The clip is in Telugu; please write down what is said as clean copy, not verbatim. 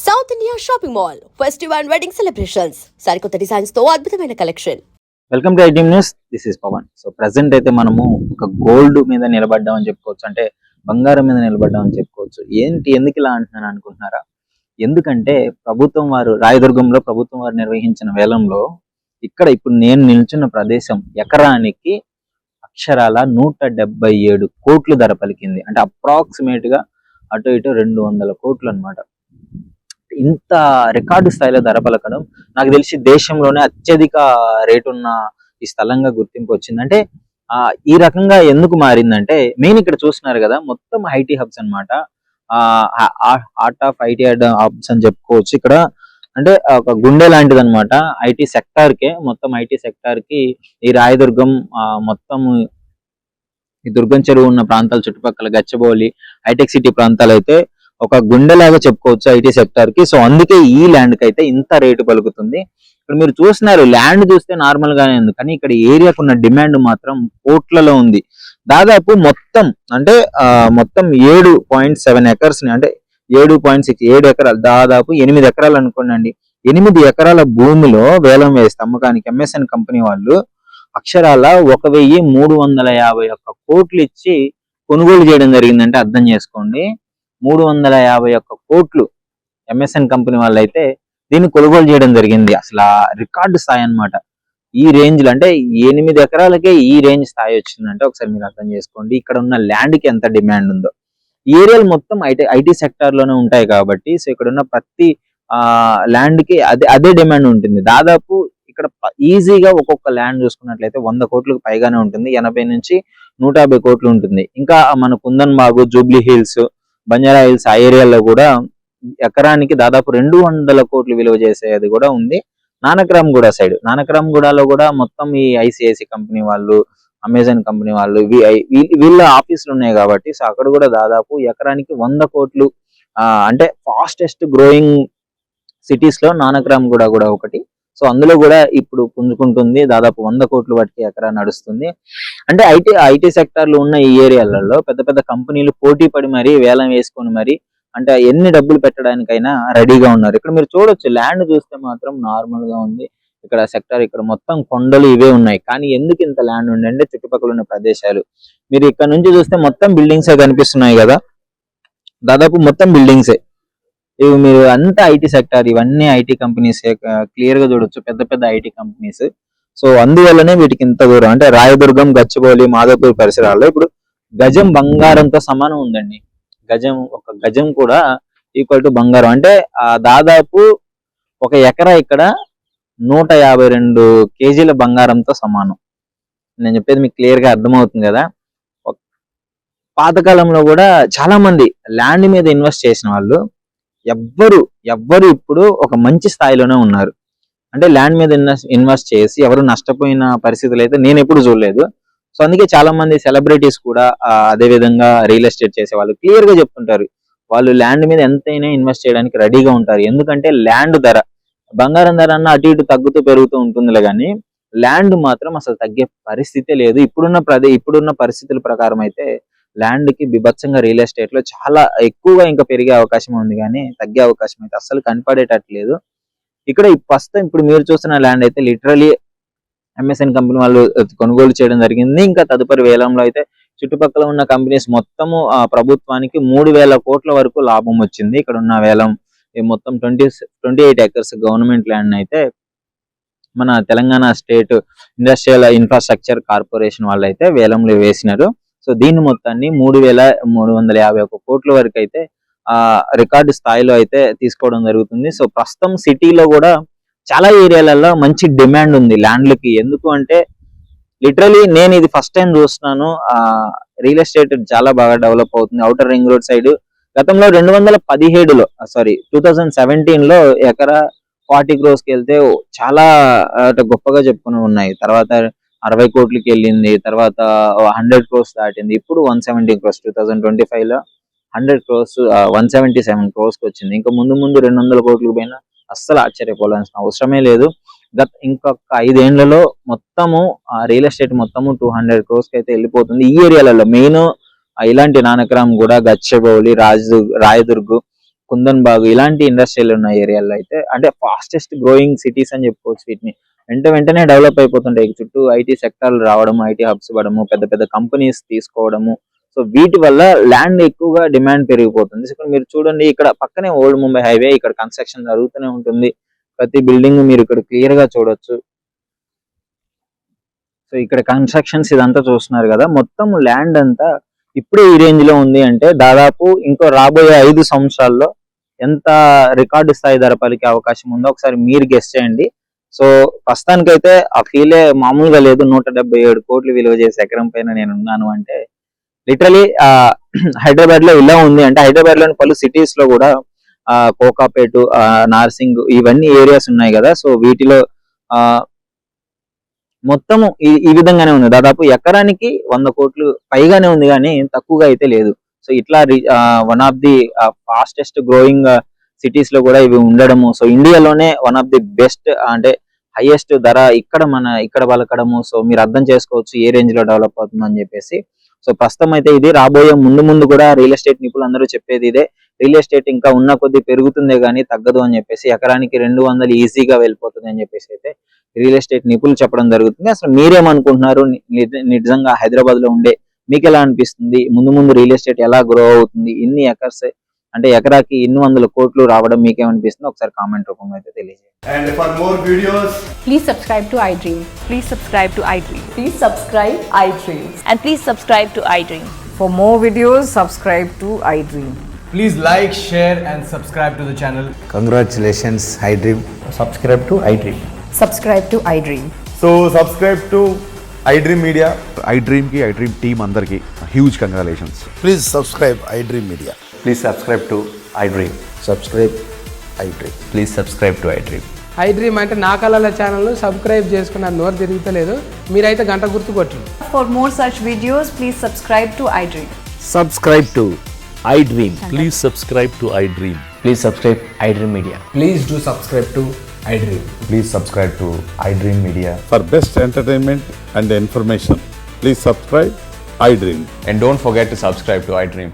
South India shopping mall festival and wedding celebrations సరికొత్త డిజైన్స్ తో అద్భుతమైన collection. Welcome to ITM news. This is Pavan. So present అయితే మనము ఒక గోల్డ్ మీద నిలబడ్డామని చెప్పుకోవచ్చు, అంటే బంగారం మీద నిలబడ్డామని చెప్పుకోవచ్చు. ఏంటి ఎందుకు ఇలా అంటున్నాను అనుకుంటున్నారా? ఎందుకంటే ప్రభుత్వం వారు రాయదుర్గంలో ప్రభుత్వం వారు నిర్వహించిన వేలంలో ఇక్కడ ఇప్పుడు నేను నిల్చున్న ప్రదేశం ఎకరానికి అక్షరాల 177 కోట్లు ధర పలికింది. అంటే అప్రాక్సిమేట్ గా అటు ఇటు 200 కోట్లు అనమాట. ఇంత రికార్డు స్థాయిలో ధర పలకడం నాకు తెలిసి దేశంలోనే అత్యధిక రేటు ఉన్న ఈ స్థలంగా గుర్తింపు వచ్చింది. అంటే ఈ రకంగా ఎందుకు మారిందంటే మెయిన్ ఇక్కడ చూస్తున్నారు కదా, మొత్తం ఐటీ హబ్స్ అనమాట. ఆర్ట్ ఆఫ్ ఐటీ హబ్స్ అని చెప్పుకోవచ్చు. ఇక్కడ అంటే ఒక గుండె లాంటిది అనమాట ఐటీ సెక్టార్ కే. మొత్తం ఐటీ సెక్టార్ కి ఈ రాయదుర్గం మొత్తం ఈ దుర్గం చెరువు ఉన్న ప్రాంతాల చుట్టుపక్కల గచ్చిబౌలి హైటెక్ సిటీ ప్రాంతాలు అయితే ఒక గుండెలాగా చెప్పుకోవచ్చు ఐటీ సెక్టార్ కి. సో అందుకే ఈ ల్యాండ్ కి అయితే ఇంత రేటు పలుకుతుంది. ఇక్కడ మీరు చూస్తున్నారు, ల్యాండ్ చూస్తే నార్మల్ గానే ఉంది, కానీ ఇక్కడ ఏరియాకు ఉన్న డిమాండ్ మాత్రం కోట్లలో ఉంది. దాదాపు మొత్తం అంటే మొత్తం 7.7 ఎకర్స్ ని, అంటే 7 ఎకరాలు, దాదాపు 8 ఎకరాలు అనుకోండి. 8 ఎకరాల భూమిలో వేలం వేస్తే అమ్మకానికి ఎంఎస్ఎన్ కంపెనీ వాళ్ళు అక్షరాల 1351 కోట్లు ఇచ్చి కొనుగోలు చేయడం జరిగిందంటే అర్థం చేసుకోండి. 351 కోట్లు ఎంఎస్ఎన్ కంపెనీ వాళ్ళు అయితే దీన్ని కొనుగోలు చేయడం జరిగింది. అసలు రికార్డు స్థాయి అనమాట. ఈ రేంజ్ లో, అంటే 8 ఎకరాలకే ఈ రేంజ్ స్థాయి వచ్చిందంటే ఒకసారి మీరు అర్థం చేసుకోండి ఇక్కడ ఉన్న ల్యాండ్ కి ఎంత డిమాండ్ ఉందో. ఈ ఏరియాలు మొత్తం ఐటీ సెక్టార్ లోనే ఉంటాయి కాబట్టి సో ఇక్కడ ఉన్న ప్రతి ల్యాండ్ కి అదే డిమాండ్ ఉంటుంది. దాదాపు ఇక్కడ ఈజీగా ఒక్కొక్క ల్యాండ్ చూసుకున్నట్లయితే 100 కోట్లకు పైగానే ఉంటుంది. 80 నుంచి 150 కోట్లు ఉంటుంది. ఇంకా మన కుందన్ బాగు, జూబ్లీ హిల్స్, బంజారా హిల్స్ ఆ ఏరియాలో కూడా ఎకరానికి దాదాపు 200 కోట్లు విలువ చేసేది కూడా ఉంది. నానక్రామ్గూడ సైడ్, నానక్రామ్గూడలో కూడా మొత్తం ఈ ఐసిఐసి కంపెనీ వాళ్ళు, అమెజాన్ కంపెనీ వాళ్ళు వీళ్ళ ఆఫీసులు ఉన్నాయి కాబట్టి సో అక్కడ కూడా దాదాపు ఎకరానికి 100 కోట్లు. అంటే ఫాస్టెస్ట్ గ్రోయింగ్ సిటీస్ లో నానక్రామ్గూడ కూడా ఒకటి. సో అందులో కూడా ఇప్పుడు పుంజుకుంటుంది. దాదాపు 100 కోట్లు వాటికి ఎకరా నడుస్తుంది. అంటే ఐటీ సెక్టార్ లో ఉన్న ఈ ఏరియాలలో పెద్ద పెద్ద కంపెనీలు పోటీ పడి మరీ వేలం వేసుకొని మరి అంటే ఎన్ని డబ్బులు పెట్టడానికైనా రెడీగా ఉన్నారు. ఇక్కడ మీరు చూడొచ్చు, ల్యాండ్ చూస్తే మాత్రం నార్మల్ గా ఉంది. ఇక్కడ సెక్టార్, ఇక్కడ మొత్తం కొండలు ఇవే ఉన్నాయి. కానీ ఎందుకు ఇంత ల్యాండ్ ఉంది అంటే చుట్టుపక్కల ఉన్న ప్రదేశాలు. మీరు ఇక్కడ నుంచి చూస్తే మొత్తం బిల్డింగ్సే కనిపిస్తున్నాయి కదా, దాదాపు మొత్తం బిల్డింగ్సే. ఇవి మీరు అంతా ఐటీ సెక్టార్, ఇవన్నీ ఐటీ కంపెనీస్ క్లియర్ గా చూడొచ్చు, పెద్ద పెద్ద ఐటీ కంపెనీస్. సో అందువల్లనే వీటికి ఇంత దూరం. అంటే రాయదుర్గం, గచ్చిబౌలి, మాధవపూర్ పరిసరాల్లో ఇప్పుడు గజం బంగారంతో సమానం ఉందండి. ఒక గజం కూడా ఈక్వల్ టు బంగారం. అంటే దాదాపు ఒక ఎకరా ఇక్కడ 152 కేజీల బంగారంతో సమానం. నేను చెప్పేది మీకు క్లియర్ గా అర్థమవుతుంది కదా. పాతకాలంలో కూడా చాలా మంది ల్యాండ్ మీద ఇన్వెస్ట్ చేసిన వాళ్ళు ఎవ్వరు ఇప్పుడు ఒక మంచి స్థాయిలోనే ఉన్నారు. అంటే ల్యాండ్ మీద ఇన్వెస్ట్ చేసి ఎవరు నష్టపోయిన పరిస్థితులు అయితే నేను ఎప్పుడు చూడలేదు. సో అందుకే చాలా మంది సెలబ్రిటీస్ కూడా అదే విధంగా రియల్ ఎస్టేట్ చేసే వాళ్ళు క్లియర్ గా చెప్తుంటారు, వాళ్ళు ల్యాండ్ మీద ఎంతైనా ఇన్వెస్ట్ చేయడానికి రెడీగా ఉంటారు. ఎందుకంటే ల్యాండ్ ధర, బంగారం ధర అన్న అటు ఇటు తగ్గుతూ పెరుగుతూ ఉంటుందిలే, కానీ ల్యాండ్ మాత్రం అసలు తగ్గే పరిస్థితే లేదు. ఇప్పుడున్న పరిస్థితుల ప్రకారం అయితే ల్యాండ్ కి బిభత్సంగా రియల్ ఎస్టేట్ లో చాలా ఎక్కువగా ఇంకా పెరిగే అవకాశం ఉంది, కానీ తగ్గే అవకాశం అయితే అస్సలు కనపడేటట్లేదు. ఇక్కడ ప్రస్తుతం ఇప్పుడు మీరు చూస్తున్న ల్యాండ్ అయితే లిటరలీ ఎంఎస్ఎన్ కంపెనీ వాళ్ళు కొనుగోలు చేయడం జరిగింది. ఇంకా తదుపరి వేలంలో అయితే చుట్టుపక్కల ఉన్న కంపెనీస్ మొత్తము ప్రభుత్వానికి 3,000 కోట్ల వరకు లాభం వచ్చింది. ఇక్కడ ఉన్న వేలం మొత్తం 28 ఎకర్స్ గవర్నమెంట్ ల్యాండ్ అయితే మన Telangana state industrial infrastructure corporation వాళ్ళు అయితే వేలంలో వేసినారు. సో దీని మొత్తాన్ని 3,351 కోట్ల వరకు అయితే రికార్డు స్థాయిలో అయితే తీసుకోవడం జరుగుతుంది. సో ప్రస్తుతం సిటీలో కూడా చాలా ఏరియాలలో మంచి డిమాండ్ ఉంది ల్యాండ్లకి. ఎందుకు అంటే లిటరలీ నేను ఇది ఫస్ట్ టైం చూస్తున్నాను. రియల్ ఎస్టేట్ చాలా బాగా డెవలప్ అవుతుంది ఔటర్ రింగ్ రోడ్ సైడ్. గతంలో 2017 లో ఎకరా 40 crores కి వెళ్తే చాలా గొప్పగా చెప్పుకుని ఉన్నాయి. తర్వాత 60 కోట్లకి వెళ్ళింది, తర్వాత 100 crores దాటింది. ఇప్పుడు 170 crores 2025 లో 100 crores 177 crores కి వచ్చింది. ఇంకా ముందు 200 కోట్లకు పోయినా అస్సలు ఆశ్చర్యపోవాల్సిన అవసరమే లేదు. ఇంకొక 5 ఏళ్లలో మొత్తము రియల్ ఎస్టేట్ మొత్తము 200 crores కి అయితే వెళ్ళిపోతుంది ఈ ఏరియాలలో. మెయిన్ ఇలాంటి నానక్రామ్గూడ, గచ్చిబౌలి, రాయదుర్గ్ కుందన్ బాగ్ ఇలాంటి ఇండస్ట్రియల్ ఉన్న ఏరియాలో అయితే అంటే ఫాస్టెస్ట్ గ్రోయింగ్ సిటీస్ అని చెప్పుకోవచ్చు వీటిని. వెంటనే డెవలప్ అయిపోతుంటాయి. చుట్టూ ఐటీ సెక్టార్లు రావడము, ఐటీ హబ్స్ పడము, పెద్ద పెద్ద కంపెనీస్ తీసుకోవడము. సో వీటి వల్ల ల్యాండ్ ఎక్కువగా డిమాండ్ పెరిగిపోతుంది. సో ఇక్కడ మీరు చూడండి, ఇక్కడ పక్కనే ఓల్డ్ ముంబై హైవే, ఇక్కడ కన్స్ట్రక్షన్ జరుగుతూనే ఉంటుంది. ప్రతి బిల్డింగ్ మీరు ఇక్కడ క్లియర్ గా చూడొచ్చు. సో ఇక్కడ కన్స్ట్రక్షన్స్ ఇదంతా చూస్తున్నారు కదా, మొత్తం ల్యాండ్ అంతా ఇప్పుడే ఈ రేంజ్ లో ఉంది అంటే దాదాపు ఇంకో రాబోయే 5 సంవత్సరాల్లో ఎంత రికార్డు స్థాయి ధర పలికే అవకాశం ఉందో ఒకసారి మీరు గెస్ చేయండి. సో ప్రస్తుతానికైతే ఆ ఫీలే మామూలుగా లేదు. 177 కోట్లు విలువ చేసే ఎకరం పైన నేను ఉన్నాను అంటే లిటరలీ హైదరాబాద్ లో ఇలా ఉంది అంటే హైదరాబాద్ లోని పలు సిటీస్ లో కూడా కోకాపేట, నార్సింగ్ ఇవన్నీ ఏరియాస్ ఉన్నాయి కదా. సో వీటిలో మొత్తం ఈ విధంగానే ఉంది. దాదాపు ఎకరానికి 100 కోట్లు పైగానే ఉంది కానీ తక్కువగా అయితే లేదు. సో ఇట్లా one of the fastest growing cities లో కూడా ఇవి ఉండడము. సో ఇండియాలోనే వన్ ఆఫ్ ది బెస్ట్ అంటే హైయెస్ట్ ధర ఇక్కడ పలకడము. సో మీరు అర్థం చేసుకోవచ్చు ఏ రేంజ్ లో డెవలప్ అవుతుంది అని చెప్పేసి. సో ప్రస్తుతం అయితే ఇది రాబోయే ముందు కూడా రియల్ ఎస్టేట్ నిపుణులు అందరూ చెప్పేది ఇదే. రియల్ ఎస్టేట్ ఇంకా ఉన్న కొద్ది పెరుగుతుందే కానీ తగ్గదు అని చెప్పేసి, ఎకరానికి 200 ఈజీగా వెళ్ళిపోతుంది అని చెప్పేసి అయితే రియల్ ఎస్టేట్ నిపుణులు చెప్పడం జరుగుతుంది. అసలు మీరేమనుకుంటున్నారు? నిజంగా హైదరాబాద్ లో ఉండే మీకు ఎలా అనిపిస్తుంది? ముందు రియల్ ఎస్టేట్ ఎలా గ్రో అవుతుంది? ఇన్ని ఎకర్స్ అంటే ఎకరాకి 100 కోట్లు రావడం మీకేమనిపిస్తుంది? ఒకసారి కామెంట్ రూపంలో అయితే తెలియజేయండి. And for more videos, Please subscribe to iDream. Please subscribe to iDream. Please subscribe iDream. And please subscribe to iDream. For more videos, subscribe to iDream. please like, share and subscribe to the channel. Congratulations, iDream. subscribe to iDream. Subscribe to iDream. So subscribe to iDream Media. iDream ki iDream team andarki huge congratulations. Please subscribe iDream Media. Please subscribe to iDream. Subscribe iDream. Please subscribe to iDream. iDream అంటే నా కళల ఛానల్ సబ్స్క్రైబ్ చేసుకున్న నోరు తిరుగుతలేదు, మీరైతే గంట గుర్తు కొట్టండి. For more such videos, please subscribe to iDream. Subscribe to iDream. Please subscribe to iDream. Please subscribe iDream Media. Please do subscribe to iDream. Please subscribe to iDream Media. For best entertainment and information, please subscribe iDream. And don't forget to subscribe to iDream.